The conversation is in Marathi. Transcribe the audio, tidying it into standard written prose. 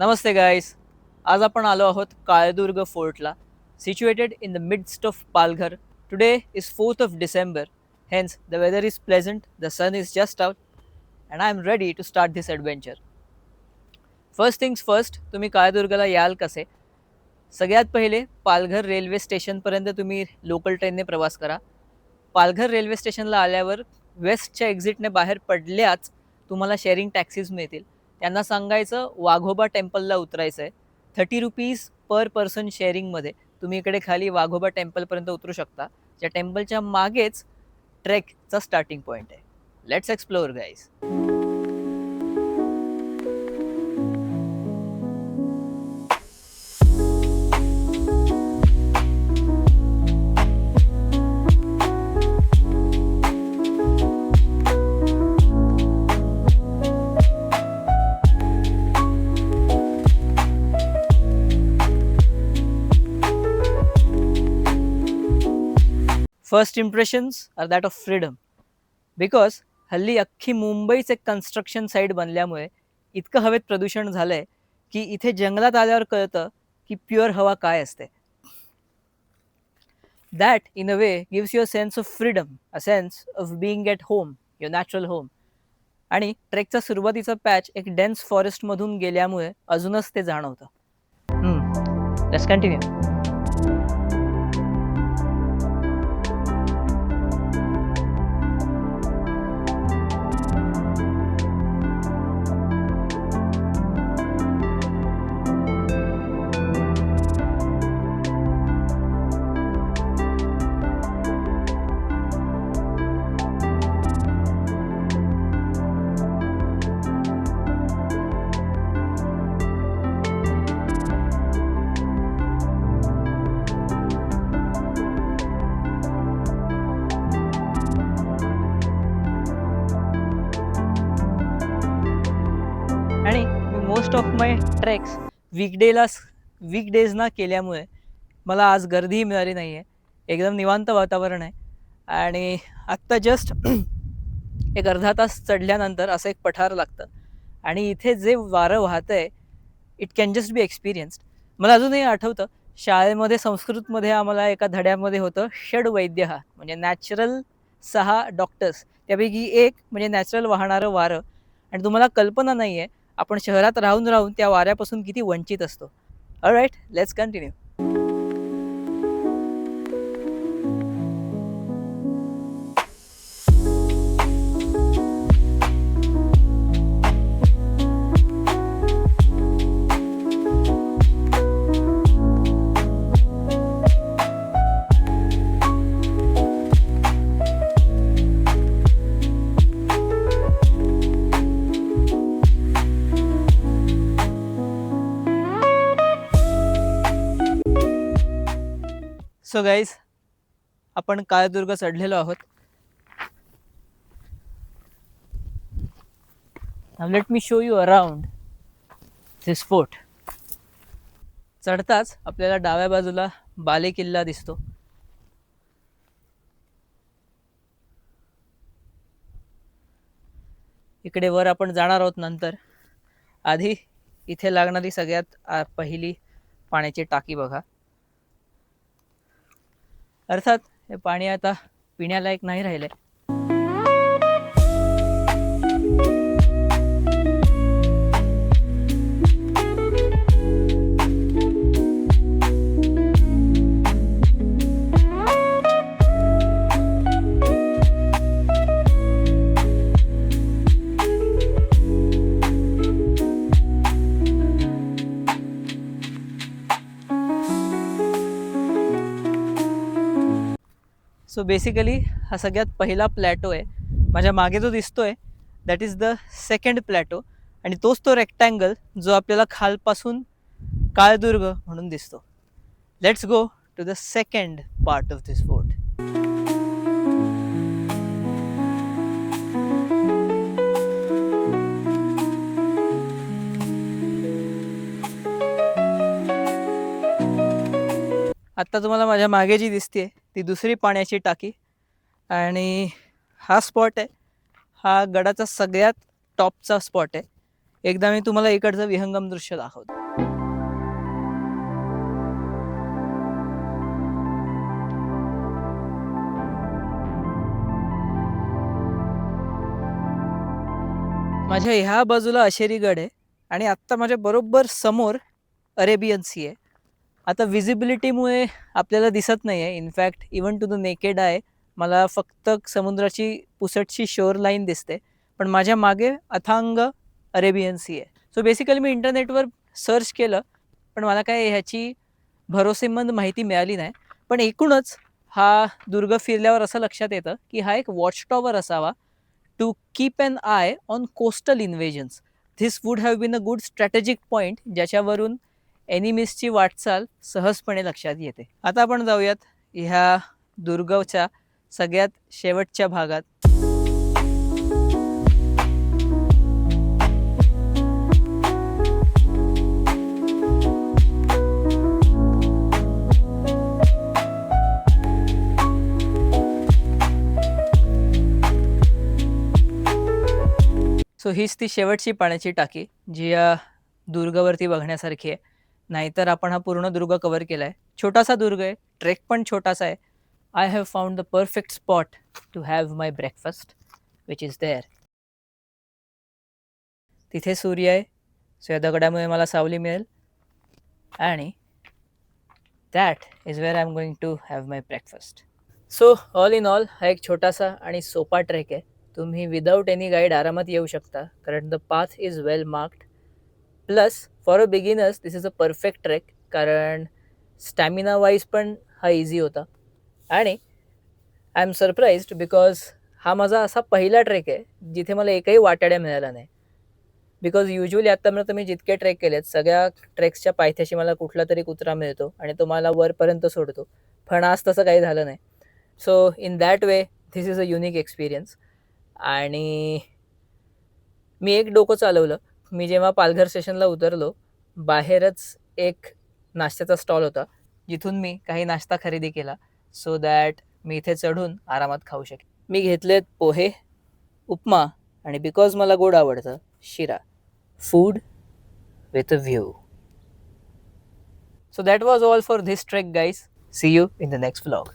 नमस्ते गाइस. आज आपण आलो आहोत काळदुर्ग फोर्टला. Situated in the midst of Palghar. Today is 4th of December. Hence the weather is pleasant, the sun is just out and I am ready to start this adventure. First things first, तुम्ही काळदुर्गला याल कसे? सगळ्यात पहिले पालघर रेल्वे स्टेशनपर्यंत तुम्ही लोकल ट्रेनने प्रवास करा. पालघर रेल्वे स्टेशनला आल्यावर वेस्टच्या एक्झिटने बाहेर पडल्याच तुम्हाला शेअरिंग टॅक्सीज मिळतील. त्यांना सांगायचं वाघोबा टेम्पलला उतरायचं आहे. 30 रुपीज पर पर्सन शेअरिंगमध्ये तुम्ही इकडे खाली वाघोबा टेम्पलपर्यंत उतरू शकता. ज्या टेम्पलच्या मागेच ट्रेकचा स्टार्टिंग पॉईंट आहे. Let's explore guys. First impressions are that of freedom. Because हल्ली अख्खी मुंबईच एक कन्स्ट्रक्शन साईट बनल्यामुळे इतकं हवेत प्रदूषण झालं आहे की इथे जंगलात आल्यावर कळतं की प्युअर हवा काय असते. That in a way gives you a sense of freedom, a sense of being at home, your natural home. आणि ट्रेकचा सुरुवातीचा पॅच एक डेन्स फॉरेस्टमधून गेल्यामुळे अजूनच ते जाणवतं. Let's continue. आणि मी मोस्ट ऑफ माय ट्रेक्स वीकडेजना केल्यामुळे मला आज गर्दीही मिळाली नाही आहे. एकदम निवांत वातावरण आहे. आणि आत्ता जस्ट एक अर्धा तास चढल्यानंतर असं एक पठार लागतं आणि इथे जे वारं वाहतं आहे, it can just be experienced. मला अजूनही आठवतं, शाळेमध्ये संस्कृतमध्ये आम्हाला एका धड्यामध्ये होतं षडवैद्य, म्हणजे नॅचरल 6 डॉक्टर्स, त्यापैकी एक म्हणजे नॅचरल वाहणारं वारं. आणि तुम्हाला कल्पना नाही आहे आपण शहरात राहून राहून त्या वाऱ्यापासून किती वंचित असतो. Alright, let's continue. So guys, आपण काळदुर्ग चढलेलो आहोत. Now let me show you around this fort. चढताच आपल्याला डाव्या बाजूला बाले किल्ला दिसतो. इकडे वर आपण जाणार आहोत नंतर. आधी इथे लागणारी सगळ्यात पहिली पाण्याची टाकी बघा. अर्थात हे पाणी आता पिण्यालायक नाही राहिले. सो बेसिकली हा सगळ्यात पहिला प्लॅटो आहे. माझ्या मागे जो दिसतोय that is the second plateau. आणि तोच तो रेक्टँगल जो आपल्याला खालपासून काळदुर्ग म्हणून दिसतो. Let's go to the second part of this fort. आत्ता तुम्हाला माझ्या मागे जी दिसते ती दुसरी पाण्याची टाकी. आणि हा स्पॉट आहे, हा गडाचा सगळ्यात टॉपचा स्पॉट आहे. एकदा मी तुम्हाला इकडचं विहंगम दृश्य दाखवतो. माझ्या ह्या बाजूला अशेरी गड आहे आणि आत्ता माझ्या बरोबर समोर अरेबियन सी आहे. आता व्हिजिबिलिटीमुळे आपल्याला दिसत नाही आहे. In fact even to the naked eye मला फक्त समुद्राची पुसटशी शोर लाईन दिसते. पण माझ्या मागे अथांग अरेबियन सी आहे. सो बेसिकली मी इंटरनेटवर सर्च केलं, पण मला काय ह्याची भरोसेमंद माहिती मिळाली नाही. पण एकूणच हा दुर्ग फिरल्यावर असं लक्षात येतं की हा एक वॉच टॉवर असावा to keep an eye on coastal invasions. This would have been a good strategic point ज्याच्यावरून एनिमीजची वाटचाल सहजपणे लक्षात येते. आता आपण जाऊयात ह्या दुर्गच्या सगळ्यात शेवटच्या भागात. सो हीच ती शेवटची पाण्याची टाकी जी या दुर्गावरती बघण्यासारखी आहे. नाहीतर आपण हा पूर्ण दुर्ग कव्हर केला आहे. छोटासा दुर्ग आहे, ट्रेक पण छोटासा आहे. I have found the perfect spot to have my breakfast which is there. तिथे सूर्य आहे, सो या दगडामुळे मला सावली मिळेल आणि that is where I am going to have my breakfast. So all in all हा एक छोटासा आणि सोपा ट्रेक आहे. तुम्ही विदाऊट एनी गाईड आरामात येऊ शकता कारण the path is well marked. Plus for a beginners this is a perfect trek कारण स्टॅमिना वाईज पण हा इझी होता. आणि आय एम सरप्राईज्ड बिकॉज हा माझा असा पहिला ट्रेक आहे जिथे मला एकही वाटाड्या मिळाला नाही. बिकॉज युजली आत्तापर्यंत मी जितके ट्रेक केलेत सगळ्या ट्रेक्सच्या पायथ्याशी मला कुठला तरी कुत्रा मिळतो आणि तो मला वरपर्यंत सोडतो. पण आज तसं काही झालं नाही. So in that way this is a unique experience. आणि मी एक डोकं चालवलं. मी जेव्हा पालघर स्टेशनला उतरलो बाहेरच एक नाश्त्याचा स्टॉल होता जिथून मी काही नाश्ता खरेदी केला सो दॅट मी इथे चढून आरामात खाऊ शकेन. मी घेतलेत पोहे, उपमा आणि बिकॉज मला गोड आवडतं शिरा. Food with a view. So that was all for this trek guys. See you in the next vlog.